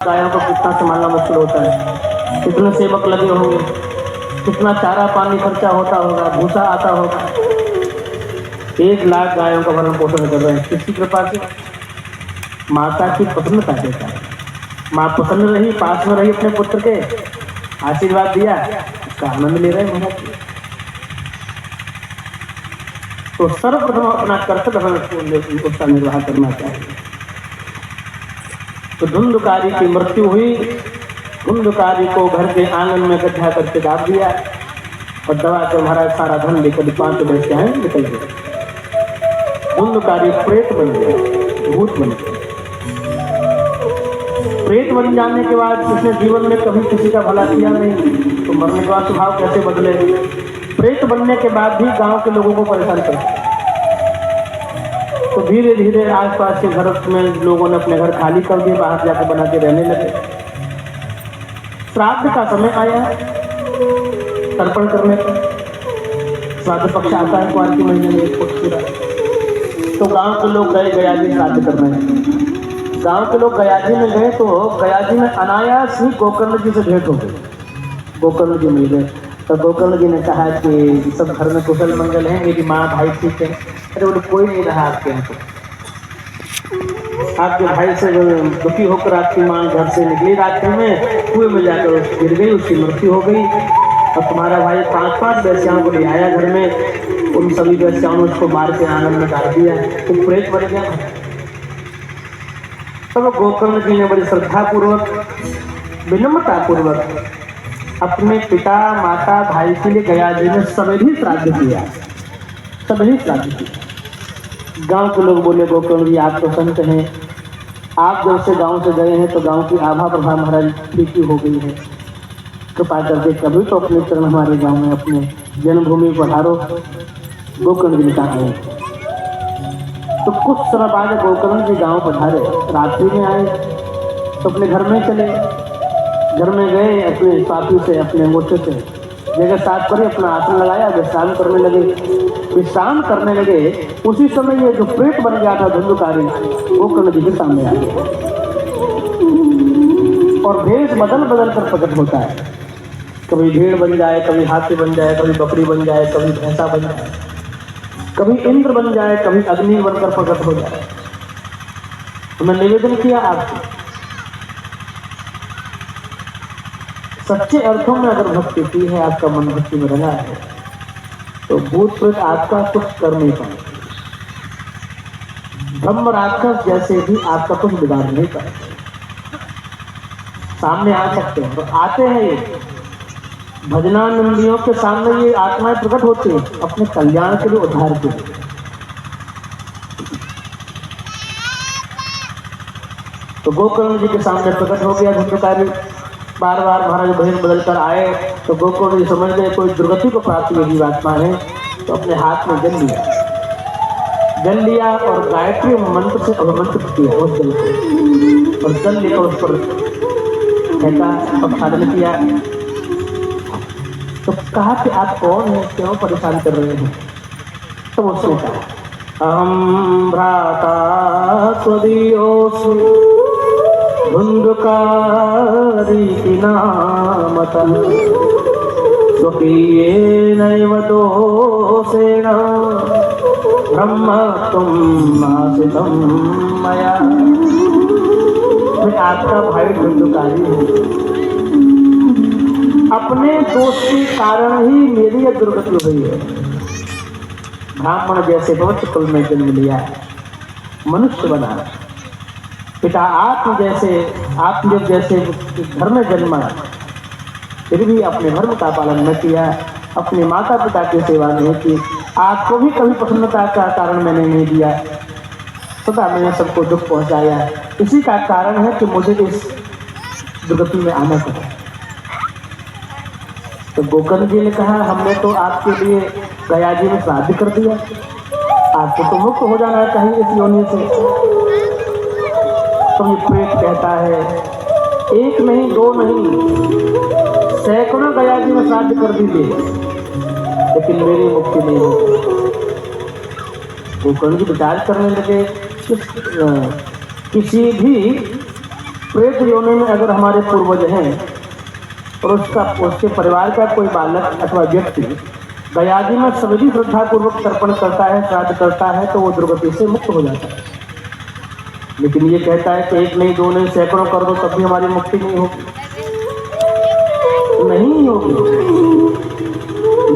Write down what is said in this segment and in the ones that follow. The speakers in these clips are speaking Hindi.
गायों को कितना संभालना मुश्किल होता है, कितने सेवक लगे होंगे, कितना चारा पानी खर्चा होता होगा, भूसा आता होगा। 1 लाख गायों का भरण पोषण कर रहे हैं, किसकी कृपा से? माता की प्रसन्नता के कारण। माँ प्रसन्न रही, पास में रही, अपने पुत्र के आशीर्वाद दिया, उसका आनंद ले रहे हैं महाराज। तो सर्वप्रथम अपना कर्तव्य उसका निर्वाह करना चाहिए। तो धुंधकारी की मृत्यु हुई। धुंधकारी को घर के आंगन में गड्ढा करके डाल दिया और दबा के महाराज सारा धन लेकर 5 वैश्याएं निकल गए। धुंधकारी प्रेत बन गया, भूत बन गया। प्रेत बन जाने के बाद उसने जीवन में कभी किसी का भला किया नहीं, तो मरने के बाद स्वभाव कैसे बदले? प्रेत बनने के बाद भी गांव के लोगों को परेशान कर, तो धीरे धीरे आसपास के घर में लोगों ने अपने घर खाली कर दिए, बाहर जाकर बना के रहने लगे। श्राद्ध का समय आया, तर्पण करने का। श्राद्ध पक्ष आता है कुआर के महीने में, 1 पक्ष पूरा। तो गांव के लोग गए गयाजी श्राद्ध करने। गांव के लोग गयाजी में गए तो गयाजी में अनायास ही गोकर्ण जी से भेंट हो गई। गोकर्ण जी मिल गए तो गोकर्ण जी ने कहा कि सब घर में कुशल मंगल है, मेरी माँ भाई ठीक है। अरे बोले कोई नहीं रहा आपके यहाँ, आपके भाई से दुखी होकर आपकी माँ घर से निकली रात्रि में, कुएं में जाकर गिर गई, उसकी मृत्यु हो गई। और तुम्हारा भाई 5 वैश्याओं को ले आया घर में, उन सभी वैश्याओं ने उसको मार के आंगन में डाल दिया, तुम प्रेत बन गया। तब गोकर्ण जी ने बड़ी श्रद्धा पूर्वक, विनम्रता पूर्वक अपने पिता माता भाई के लिए गयाजी में सभी श्राद्ध किया, सभी श्राद्ध किया। गांव के लोग बोले गोकर्ण जी आप तो संत हैं, आप जब से गांव से गए हैं तो गांव की आभा प्रभा महाराज फीकी हो गई है, कृपा करके कभी तो अपने चरण हमारे गांव में, अपने जन्मभूमि पधारो। गोकर्ण जी ने कहा है। तो कुछ समय बाद गोकर्ण जी गांव पधारे, रात्रि में आए तो अपने घर में चले। घर में गए, अपने साथी से, अपने अंगूठे से जगह साफ करी, अपना आसन लगाया, विश्राम करने लगे। विश्राम करने लगे उसी समय ये जो प्रेत बन गया था धुंधकारी, गोकर्ण जी के सामने आ गया और भेष बदल बदल कर प्रकट होता है। कभी भेड़ बन जाए, कभी हाथी बन जाए, कभी बकरी बन जाए, कभी भैंसा बन जाए, कभी इंद्र बन जाए, कभी अग्नि बनकर प्रकट हो जाए। तो मैं निवेदन किया आपको, सच्चे अर्थों में अगर भक्ति की है, आपका मन भक्ति में रंगा है, तो भूत प्रेत आपका कुछ कर नहीं पाए। ब्रह्म राक्षस जैसे भी आपका कुछ बिगाड़ नहीं पाए। सामने आ सकते हैं, तो आते हैं ये भजनानंदियों के सामने, ये आत्माएं प्रकट होती हैं अपने कल्याण के लिए, उद्धार के लिए। तो गोकर्ण जी के सामने प्रकट हो गया धुंधकारी। बार बार महाराज भेष बदल कर आए तो गोकर्ण जी समझ गए कोई दुर्गति को प्राप्त हुई जीवात्मा है, तो अपने हाथ में जल लिया और गायत्री मंत्र से अभिमंत्रित किया उस जल को, और जल लेकर उस पर फेंका और साधन किया। तो कहा कि आप कौन हैं, क्यों परेशान कर रहे हैं? तो उसने कहा अहम भ्राता स्वदीयोऽस्मि धुंधकारी नामतः स्वकीयेनैव दोषेण ब्रह्मत्वम् आश्रितं मया। मैं आपका भाई धुंधकारी हूँ, अपने दोष के कारण ही मेरी यह दुर्गति हुई है। ब्राह्मण जैसे भविष्य कुल में जन्म लिया, मनुष्य बना, पिता आप जैसे घर में जन्मा, फिर भी अपने धर्म का पालन न किया, अपने माता पिता की सेवा नहीं की, आपको भी कभी प्रसन्नता का कारण मैंने नहीं दिया, सदा मैंने सबको दुख पहुंचाया। इसी का कारण है कि मुझे इस दुर्गति में आना पड़ा। तो गोकर्ण जी ने कहा हमने तो आपके लिए गयाजी में श्राद्ध कर दिया, आपको तो मुक्त हो जाना चाहिए इस योनि से। तो ये प्रेत कहता है 1 नहीं 2 नहीं, सैकड़ों गयाजी में श्राद्ध कर दीजिए, लेकिन मेरी मुक्ति नहीं होगी। गोकर्ण जी विचार करने लगे किसी भी प्रेत योनि में अगर हमारे पूर्वज हैं और उसके परिवार का कोई बालक अथवा व्यक्ति गया जी में सभी श्रद्धा पूर्वक तर्पण करता है, श्राद्ध करता है, तो वो दुर्गति से मुक्त हो जाता है। लेकिन ये कहता है कि एक नहीं, दो नहीं, सैकड़ों कर दो तब भी हमारी मुक्ति नहीं होगी, नहीं होगी।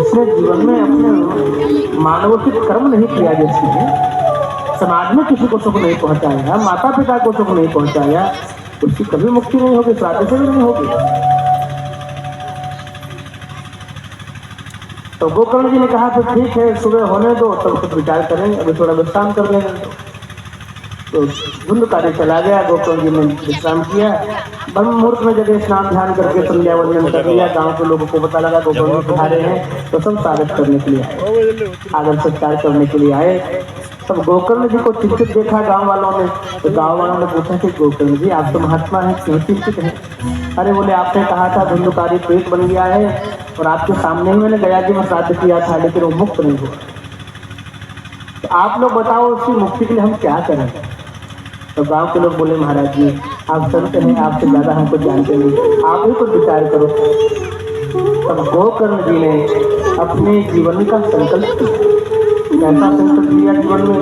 इसने जीवन में अपने मानवोचित कर्म नहीं किया, जैसे समाज में किसी को सुख नहीं पहुंचाया, माता पिता को सुख नहीं पहुंचाया, उसकी कभी मुक्ति नहीं होगी, श्राद्ध से भी नहीं होगी। तो गोकर्ण जी ने कहा तो ठीक है, सुबह होने दो तब कुछ विचार करेंगे, अभी थोड़ा विश्राम कर लेंगे। तो धुंधकारी चला गया, गोकर्ण जी ने विश्राम किया, ब्रह्म मुहूर्त में जगह स्नान ध्यान करके संध्या वंदन कर लिया। गांव के लोगों को पता लगा गोकर्ण जी पधारे हैं, तो सब स्वागत करने के लिए आए, आदर सत्कार करने के लिए आए। तब गोकर्ण जी को चिंतित देखा गांव वालों ने, तो गांव वालों ने पूछा कि गोकर्ण जी आप तो महात्मा हैं, क्यों चिंतित हैं? अरे बोले, आपने कहा था धुंधकारी पेट बन गया है और आपके सामने ही मैंने गया जी में श्राद्ध किया था, लेकिन वो मुक्त नहीं हुआ। तो आप लोग बताओ उसकी मुक्ति के लिए हम क्या करें? तो गांव के लोग बोले, महाराज जी आप संत हैं, आपसे ज्यादा हम कुछ जानते नहीं, आप ही कुछ विचार करो। तब गोकर्ण जी ने अपने जीवन का संकल्प किया। कैसा संकल्प लिया जीवन में?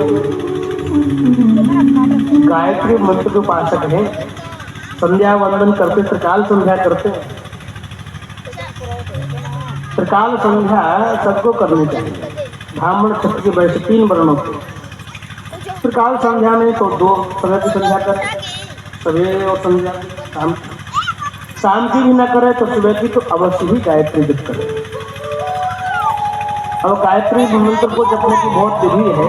गायत्री मंत्र के उपासक है, संध्या वंदन करते, त्रिकाल संध्या करते। त्रिकाल संध्या सबको करनी चाहिए, ब्राह्मण क्षत्रिय वैश्य 3 वर्णों को। त्रिकाल संध्या में तो 2 समय की संध्या करें, सवेरे और संध्या, शाम की भी न करे तो सुबह की तो अवश्य ही गायत्री जप करें। और गायत्री मंत्र को जपने की बहुत विधि है,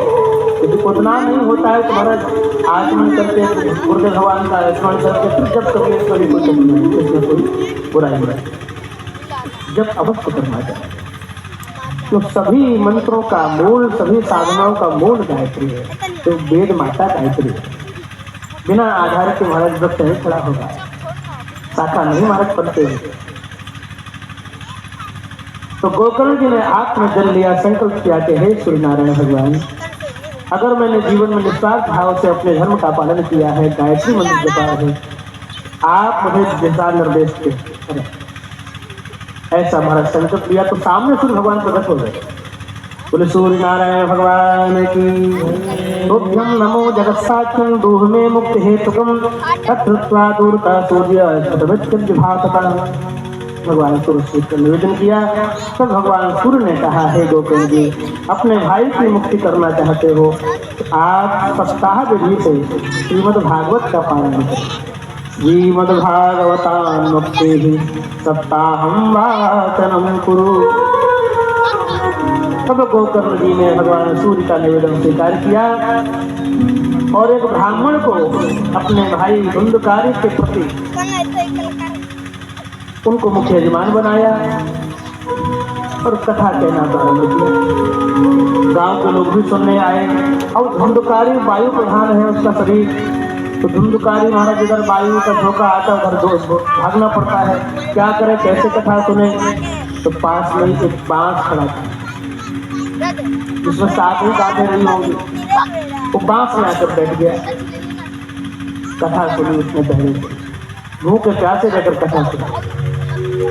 यदि उतना नहीं होता है तो महाराज आचमन करके गुरुदेव भगवान का स्मरण करके फिर जब करिए, कोई नहीं, इसमें कोई बुराई नहीं, जब अवश्य करना चाहिए। तो सभी मंत्रों का मूल, सभी साधनाओं का मूल गायत्री है, तो वेद माता गायत्री है। बिना आधार के महाराज वृक्ष नहीं खड़ा होगा, शाखा नहीं महाराज पड़ते हैं। तो गोकर्ण जी ने आत्म जल लिया, संकल्प किया कि हे सूर्य नारायण भगवान, अगर मैंने जीवन में निस्वार्थ भाव से अपने धर्म का पालन किया है, गायत्री मंत्र जपा है, आप मुझे दिशा निर्देश दें। ऐसा हमारा संकल्प लिया तो सामने सूर्य भगवान प्रकट हो गए। बोले सूर्य नारायण भगवान की। तुभ्यं नमो जगत्साक्षं दूह में मुक्त हेतुकम तत्वा दूरता सूर्य शतवृत्तिं विभासता। भगवान सूर्य से निवेदन किया। तब भगवान सूर्य ने कहा, हे गोकर्ण जी, अपने भाई की मुक्ति करना चाहते हो तो आप सप्ताह विधि से श्रीमद् भागवत का पालन करें। श्रीमद्भागवतां मुक्ति सप्ताहं वाचनं कुरु। तब गोकर्ण जी ने भगवान सूर्य का निवेदन स्वीकार किया और एक ब्राह्मण को अपने भाई धुंधकारी के प्रति उनको मुख्य यजमान बनाया और कथा कहना प्रारंभ किया। गांव के लोग भी सुनने आए। और धुंधकारी वायु प्रधान है उसका शरीर, तो धुंधकारी महाराज इधर वायु का झोंका आता उधर भागना पड़ता है। क्या करे, कैसे कथा सुने? तो पास में एक बांस खड़ा था जिसमें साथ ही गाते रही होंगी। वो बांस में आकर बैठ गया, कथा सुनी उसने। पहले भूख के प्यासे रहकर कथा सुनी।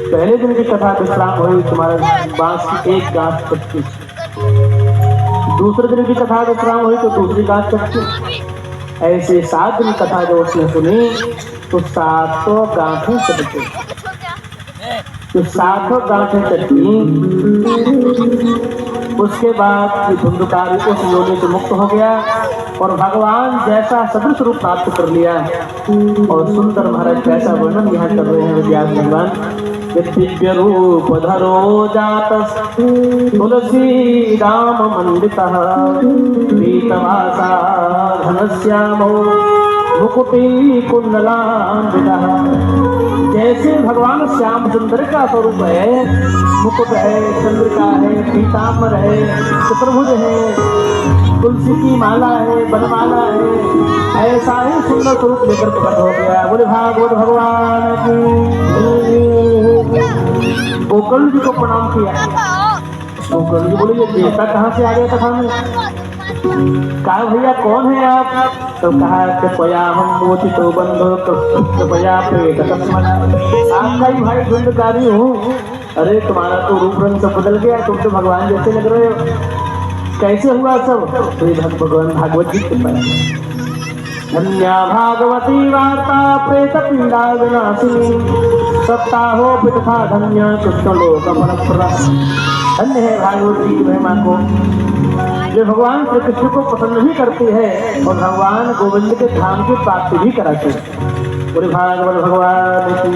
पहले दिन की कथा विश्राम हुई, तुम्हारे बांस की एक गांठ कटती। दूसरे दिन की कथा विश्राम हुई तो दूसरी गांठ कटती। ऐसे 7 दिन कथा जो उसने सुनी तो 700 गांठें कटती। तो 700 गांठें कटती। उसके बाद धुंधकारी उस योनि से मुक्त हो गया और भगवान जैसा सदृश रूप प्राप्त कर लिया। और सुंदर महाराज कैसा वर्णन यहाँ कर रहे हैं व्यास भगवान। दिव्य रूप धरो जातस् तुलसी राम मंडितः पीतवासा घनश्यामो मुकुटी कुंडलान्वितः। जैसे भगवान श्याम सुंदर का स्वरूप है, मुकुट है, चंद्रिका है, पीताम्बर है, चतुर्भुज है, तुलसी की माला है, बनमाला है, ऐसा ही सुंदर स्वरूप लेकर प्रकट हो गया। बोले भागवत भगवान की। गोकर्ण जी को प्रणाम किया। गोकर्ण जी बोले, ये देवता कहाँ से आ गया कथा में? कहा भैया कौन है आप? तो कहा कि पया हम मोची तो बंधो कृपया प्रेत तस्मन। आपका ही भाई धुंधकारी हूँ। अरे तुम्हारा तो रूप रंग सब बदल गया, तुम तो भगवान जैसे लग रहे हो, कैसे हुआ सब? तो ये भगवान भागवत जी के पास धन्या भागवती वार्ता प्रेत पीड़ा विनाशिनी सप्ताहो पिता धन्य कृष्ण लोक परस्परा। धन्य है भागवत जी की महिमा को, जो भगवान श्री कृष्ण को पसंद भी करती है और भगवान गोविंद के धाम की प्राप्ति भी कराती है। पूरे भागवत भगवान की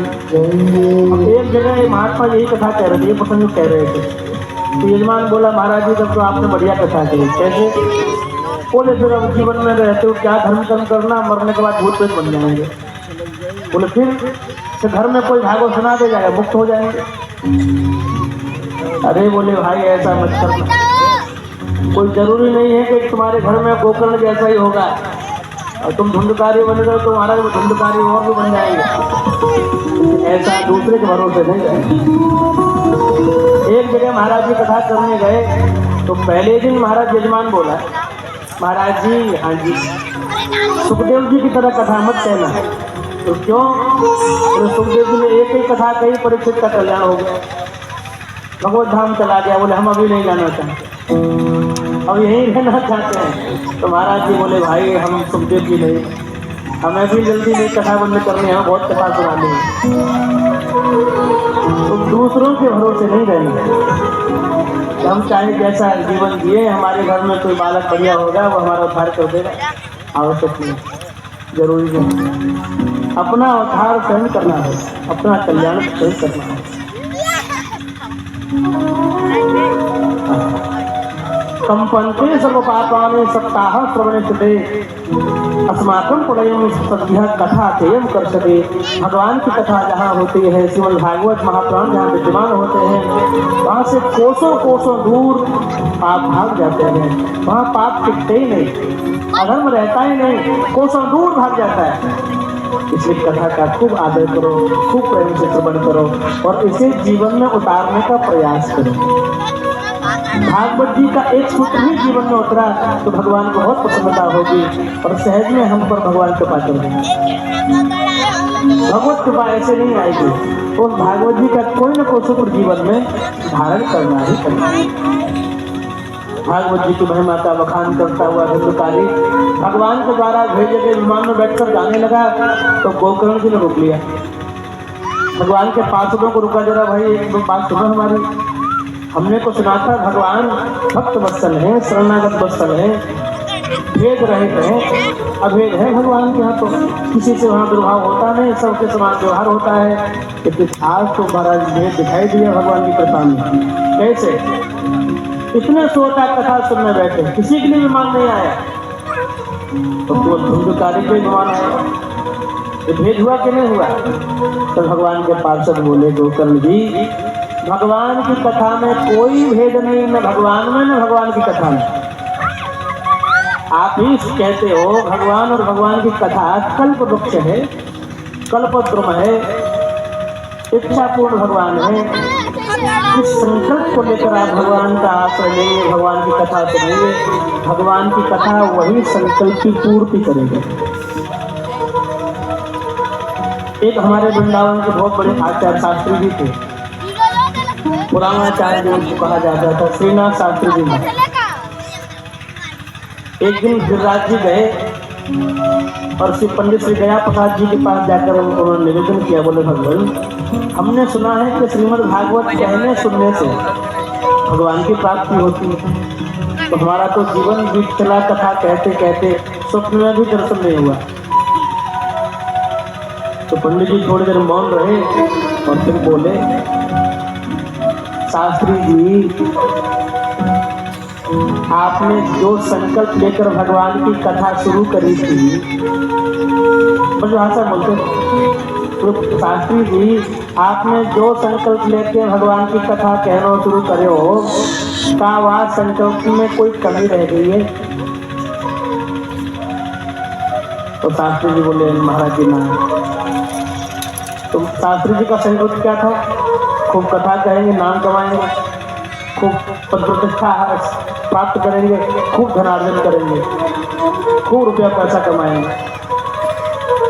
एक जगह महात्मा यही कथा कह रहे थे, प्रसंग कह रहे थे। तो यजमान बोला महाराज जी तब तो आपने बढ़िया कथा कही। कैसे? बोले फिर अब जीवन में रहते हो क्या धर्म कर्म करना, मरने के बाद भूत प्रेत बन जाएंगे। बोले फिर तो घर में कोई भागवत सुना दे जाएगा, मुक्त हो जाएंगे। अरे बोले भाई ऐसा मत करना, कोई जरूरी नहीं है कि तुम्हारे घर में गोकर्ण जैसा ही होगा और तुम धुंधकारी बन रहे हो तो तुम्हारा धुंधकारी और भी बन जाएंगे। ऐसा दूसरे के भरोसे नहीं है। एक जगह महाराज जी कथा करने गए तो पहले दिन महाराज यजमान बोला महाराज जी हाँ जी सुखदेव जी की तरह कथा मत कहना। तो क्यों? तो सुखदेव जी ने एक ही कथा कही, परीक्षित का कल्याण हो गया, भगवत धाम चला गया। बोले हम अभी नहीं जाना चाहते, अब यहीं रहना चाहते हैं। तो महाराज जी बोले भाई हम सुखदेव जी नहीं, हमें भी जल्दी नहीं कथा बंद करनी है, बहुत कथा सुनानी है। तो दूसरों के भरोसे नहीं रहना। हम चाहे जैसा जीवन जिए, हमारे घर में कोई बालक बढ़िया होगा वो हमारा उद्धार कर देगा, आवश्यक नहीं, जरूरी नहीं। अपना उद्धार स्वयं करना है, अपना कल्याण स्वयं करना है। कंपन्ते सब पापाने सप्ताह श्रवणे कृते अस्माकं पुनयं सद्यः कथा तेयं कर्षते। भगवान की कथा जहाँ होती है, श्रीमद् भागवत महापुराण जहाँ विद्यमान होते हैं, वहाँ से कोसों कोसों दूर पाप भाग जाते हैं। वहाँ पाप टिकते ही नहीं, अधर्म रहता ही नहीं, कोसों दूर भाग जाता है। इसलिए कथा का खूब आदर करो, खूब प्रेम से श्रवण करो और इसे जीवन में उतारने का प्रयास करो। भागवत जी का एक सूत्र ही जीवन में उतरा तो भगवान को बहुत प्रसन्नता होगी और सहज में हम पर भगवान कृपा करेंगे। भगवत कृपा ऐसे नहीं आएगी, तो भागवत जी का कोई न कोई सूत्र जीवन में धारण करना ही करना। भागवत जी की महिमा का बखान करता हुआ धुंधकारी भगवान के द्वारा भेजे गए विमान में बैठकर जाने लगा तो गोकर्ण जी ने रोक लिया। भगवान के पार्षदों को रुका, जरा भाई एक बात सुनो हमारी। हमने को सुना था भगवान भक्त वत्सल है, शरणागत वत्सल है, भेद रहित है, अभेद है भगवान के यहाँ। तो किसी से वहाँ दुर्भाव होता नहीं, सबके समान व्यवहार होता है। लेकिन आज तो महाराज भेद दिखाई दिया भगवान की कृपा में। कैसे? इतने सोता कथा सुनने बैठे, किसी के लिए विमान नहीं आया तो धुंधकारी के विमान आया। ये भेद हुआ कि नहीं हुआ? तो भगवान के पार्षद बोले गोकर्ण जी भगवान की कथा में कोई भेद नहीं, न भगवान में न भगवान की कथा में। आप ही कहते हो भगवान और भगवान की कथा कल्प वृक्ष है, कल्पद्रुम है, इच्छापूर्ण भगवान है। इस संकल्प को लेकर आप भगवान का आश्रय लेंगे, भगवान की कथा सुनेंगे, भगवान की कथा वही संकल्प की पूर्ति करेगी। एक हमारे वृंदावन के बहुत बड़े आचार्य शास्त्री जी थे, पुराणाचार्य जिनको कहा जाता था, श्रीनाथ शास्त्री जी। एक दिन गिरिराज जी गए और श्री पंडित श्री गया प्रसाद जी के पास जाकर उन्होंने निवेदन किया। बोले भगवान हमने सुना है कि श्रीमद् भागवत कहने सुनने से भगवान की प्राप्ति होती है, तो हमारा तो जीवन बीत चला कथा कहते कहते, स्वप्न में भी दर्शन नहीं हुआ। तो पंडित जी थोड़ी देर मौन रहे और फिर बोले शास्त्री जी आपने जो संकल्प लेकर भगवान की कथा शुरू करी थी, भाषा बोलते तो शास्त्री जी आपने जो संकल्प लेकर भगवान की कथा कहना शुरू करे हो, का वह संकल्प में कोई कमी रह गई है? तो शास्त्री जी बोले महाराज जी ना। तो शास्त्री जी का संकल्प क्या था? खूब कथा कहेंगे, नाम कमाएंगे, खूब पद प्रतिष्ठा प्राप्त करेंगे, खूब धनार्जन करेंगे। खूब रुपया पैसा कमाए।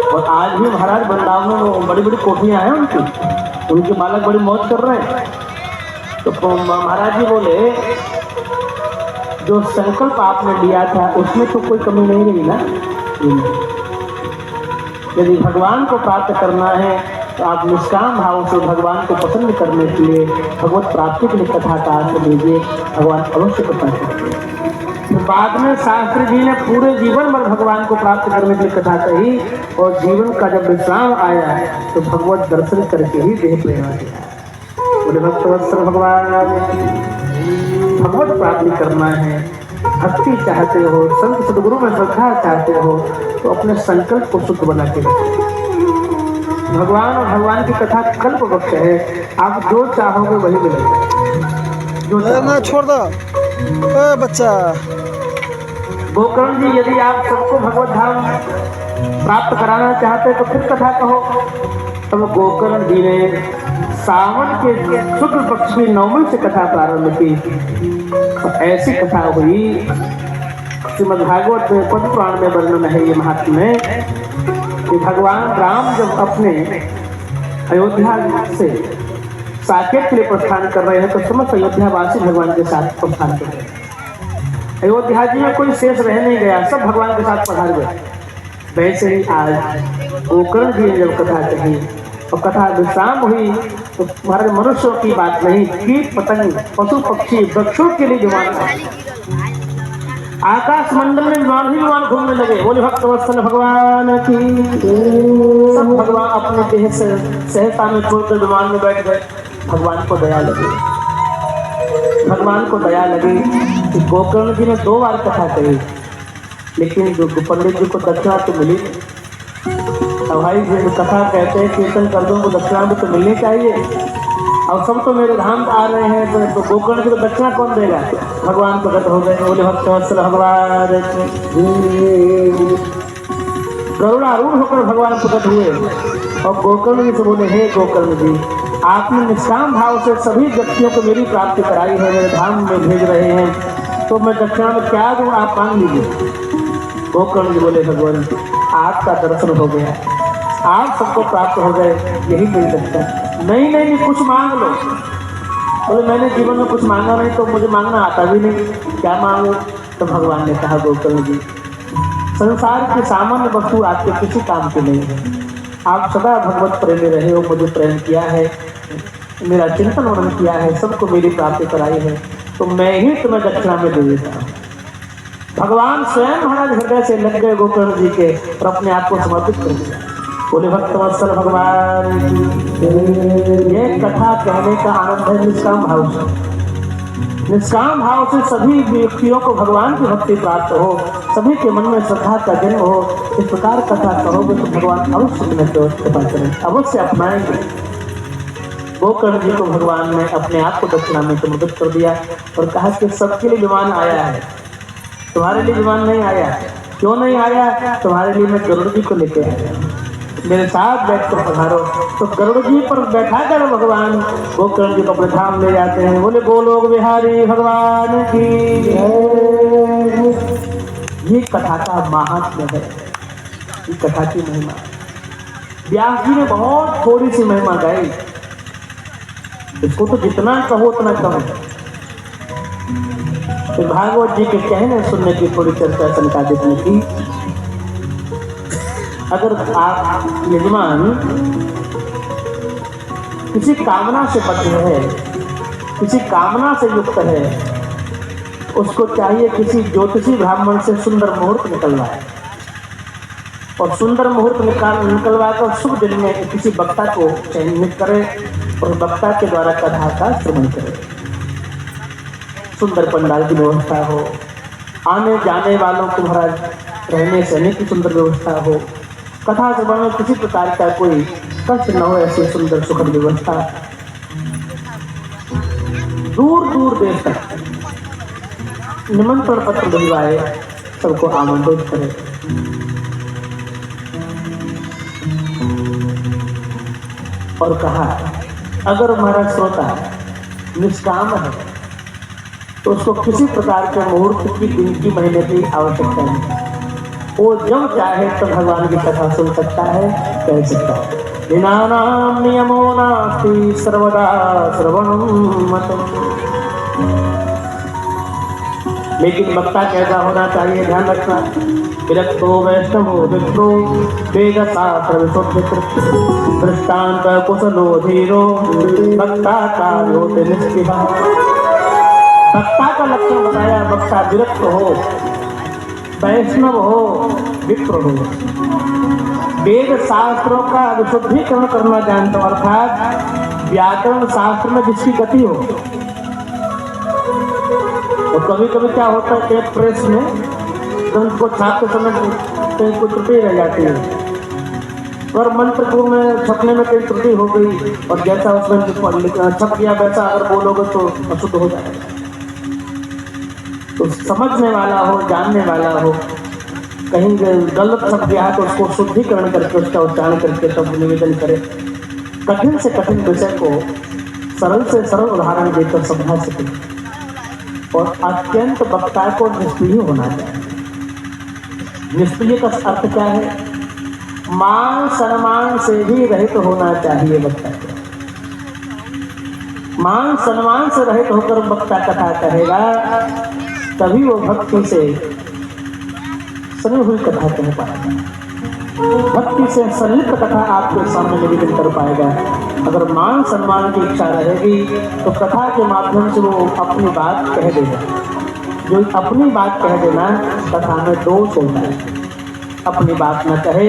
और आज भी महाराज वृंदावन में बड़ी बड़ी कोठियां हैं उनके बालक बड़ी मौज कर रहे हैं। तो महाराज जी बोले जो संकल्प आपने लिया था उसमें तो कोई कमी नहीं रही ना। यदि भगवान को प्राप्त करना है तो आप निष्काम भाव से भगवान को पसंद करने के लिए भगवत प्राप्ति के लिए कथा का अर्थ लीजिए, भगवान अवश्य कृपा करेंगे। तो बाद में शास्त्री जी ने पूरे जीवन भर भगवान को प्राप्त करने के लिए कथा कही और जीवन का जब विश्राम आया तो भगवत दर्शन करके ही देह प्रेरणा दिया। बोले भक्तवत्सल भगवान भगवत प्राप्ति करना है, भक्ति चाहते हो, संत सदगुरु में श्रद्धा चाहते हो तो अपने संकल्प को शुद्ध बना के रखो। भगवान और भगवान की कथा कल्प वक्त है, आप जो चाहोगे वही मिलेगा। जो ना छोड़ दो बच्चा। गोकर्ण जी यदि आप सबको भगवत धाम प्राप्त कराना चाहते तो फिर कथा कहो। तब गोकर्ण जी ने सावन के शुक्ल पक्ष की नवमी से कथा प्रारंभ की। ऐसी कथा हुई श्रीमद् भागवत में पद्म पुराण में वर्णन है ये महात्म्य में कि भगवान राम जब अपने अयोध्या से साकेत के लिए प्रस्थान कर रहे हैं तो समस्त अयोध्यावासी भगवान के साथ प्रस्थान कर रहे हैं। अयोध्या जी में कोई शेष रह नहीं गया, सब भगवान के साथ पधार गए। वैसे ही आज गोकर्ण जी ने जब कथा कही और कथा विश्राम हुई तो हमारे मनुष्यों की बात नहीं, कीट पतंग पशु पक्षी वृक्षों के लिए विमान आकाश मंडल में विमान घूमने लगे। बोले भक्तवत्सल भगवान की। सब भगवान अपने देह से सहता में छोड़कर विमान में बैठ गए। भगवान को दया लगी, भगवान को दया लगी कि गोकर्ण जी ने 2 बार कथा कही लेकिन जो पंडित जी को दक्षिणा तो मिली। अब भाई जो कथा कहते हैं कीर्तन कर्तों को दक्षिणा भी तो मिलनी चाहिए। अब सब तो मेरे धाम आ रहे हैं तो गोकर्ण की तो दक्षिणा कौन देगा। भगवान प्रकट हो गए। बोले भक्तवत्सल भगवान गरुड़ारूढ़ होकर भगवान प्रकट हुए और गोकर्ण जी से बोले हे गोकर्ण जी आपने निष्काम भाव से सभी व्यक्तियों को मेरी प्राप्ति कराई है, मेरे धाम में भेज रहे हैं तो मैं दक्षिणा में क्या दूं, आप मांग लीजिए। गोकर्ण जी बोले भगवान आपका दर्शन हो गया, आप सबको प्राप्त हो गए, यही मेरी दक्षिणा। नहीं कुछ मांग लो। बोले मैंने जीवन में कुछ मांगा नहीं तो मुझे मांगना आता भी नहीं, क्या मांगो। तो भगवान ने कहा गोकर्ण जी संसार की सामान्य वस्तु आपके किसी काम की नहीं है, आप सदा भगवत प्रेमी रहे हो, मुझे प्रेम किया है, मेरा चिंतन वर्णन किया है, सबको मेरी प्राप्ति कराई है तो मैं ही तुम्हें दक्षिणा में दे देता हूँ। भगवान स्वयं महाराज हृदय से लग गए गोकर्ण जी के और अपने आप को समर्पित कर दिया। बोले भक्तवत्सल भगवान ये कथा कहने का आनंद है निष्काम भाव से। निष्काम भाव से सभी व्यक्तियों को भगवान की भक्ति प्राप्त हो, सभी के मन में श्रद्धा का जन्म हो। इस प्रकार कथा कहोगे तो भगवान अवश्य तुम्हें कृपा करें, अवश्य अपनाएंगे। गोकर्ण जी को भगवान ने अपने आप को दक्षिणा में समर्पित कर दिया और कहा कि सबके लिए विमान आया है, तुम्हारे लिए विमान नहीं आया। क्यों नहीं आया? तुम्हारे लिए मैं गरुड़ जी को लेके आया, मेरे साथ बैठ कर पधारो। तो गरुड़ जी पर बैठा कर भगवान गोकर्ण जी को अपने धाम ले जाते हैं। बोले गोलोक बिहारी भगवान की। ये कथा का महात्म्य है, ये कथा की महिमा। व्यास जी ने बहुत थोड़ी सी महिमा गाई, इसको तो जितना कहो उतना कम है। फिर भागवत जी के कहने सुनने की थोड़ी चर्चा संपादित में की। अगर आप यजमान किसी कामना से बद्ध है, किसी कामना से युक्त है, उसको चाहिए किसी ज्योतिषी ब्राह्मण से सुंदर मुहूर्त निकलवाए और सुंदर मुहूर्त निकलवा कर शुभ दिन में किसी वक्ता को चयनित करे और वक्ता के द्वारा कथा का श्रवण करे। सुंदर पंडाल की व्यवस्था हो, आने जाने वालों को महाराज रहने सहने की सुंदर व्यवस्था हो, कथा श्रवण में किसी प्रकार का कोई कष्ट न हो, ऐसी सुंदर सुखद व्यवस्था। दूर दूर देश तक निमंत्रण पत्र भिजवाए, सबको आमंत्रित करे। और कहा अगर हमारा श्रोता निष्काम है तो उसको किसी प्रकार के मुहूर्त की दिन की महीने की आवश्यकता नहीं। वो जब चाहे तो भगवान की कथा सुन सकता है, कह सकता है। विनानाम नियमो नास्ति सर्वदा श्रवणं मतम्। लेकिन वक्ता कैसा होना चाहिए, ध्यान रखना। विरक्तो वैष्णवो विप्रो वेद शास्त्र विशुद्धिकृत दृष्टांत कुशलो धीरो वक्ता कार्योते निष्ठिहा। वक्ता का लक्षण बताया, वक्ता विरक्त हो, वैष्णव हो, विप्र हो, वेद शास्त्रों का विशुद्धिकरण करना जानता हो, अर्थात व्याकरण शास्त्र में जिसकी गति हो। तो कभी कभी क्या होता है कि प्रेस में ग्रंथ को छापते समय कहीं कोई त्रुटि रह जाती है, और मंत्र में छपने में कहीं त्रुटि हो गई और जैसा उसमें छप गया वैसा अगर बोलोगे तो अशुद्ध हो जाएगा। तो समझने वाला हो, जानने वाला हो, कहीं गलत छप गया तो उसको शुद्धिकरण करके उसका उच्चारण करके तब निवेदन करे। कठिन से कठिन विषय को सरल से सरल उदाहरण देकर समझा सके। और अत्यंत वक्ता को निष्क्रिय होना चाहिए। निष्क्रिय का अर्थ क्या है? मान सम्मान से भी रहित होना चाहिए वक्ता को। मान सम्मान से रहित होकर वक्ता कथा कहेगा, तभी वो भक्ति से सनी हुई कथा कह पाएगा, भक्ति से संलिप्त कथा आपके सामने निवेदन कर पाएगा। अगर मान सम्मान की इच्छा रहेगी तो कथा के माध्यम से वो अपनी बात कह देगा। जो अपनी बात कह देना कथा में दोष होता है। अपनी बात न कहे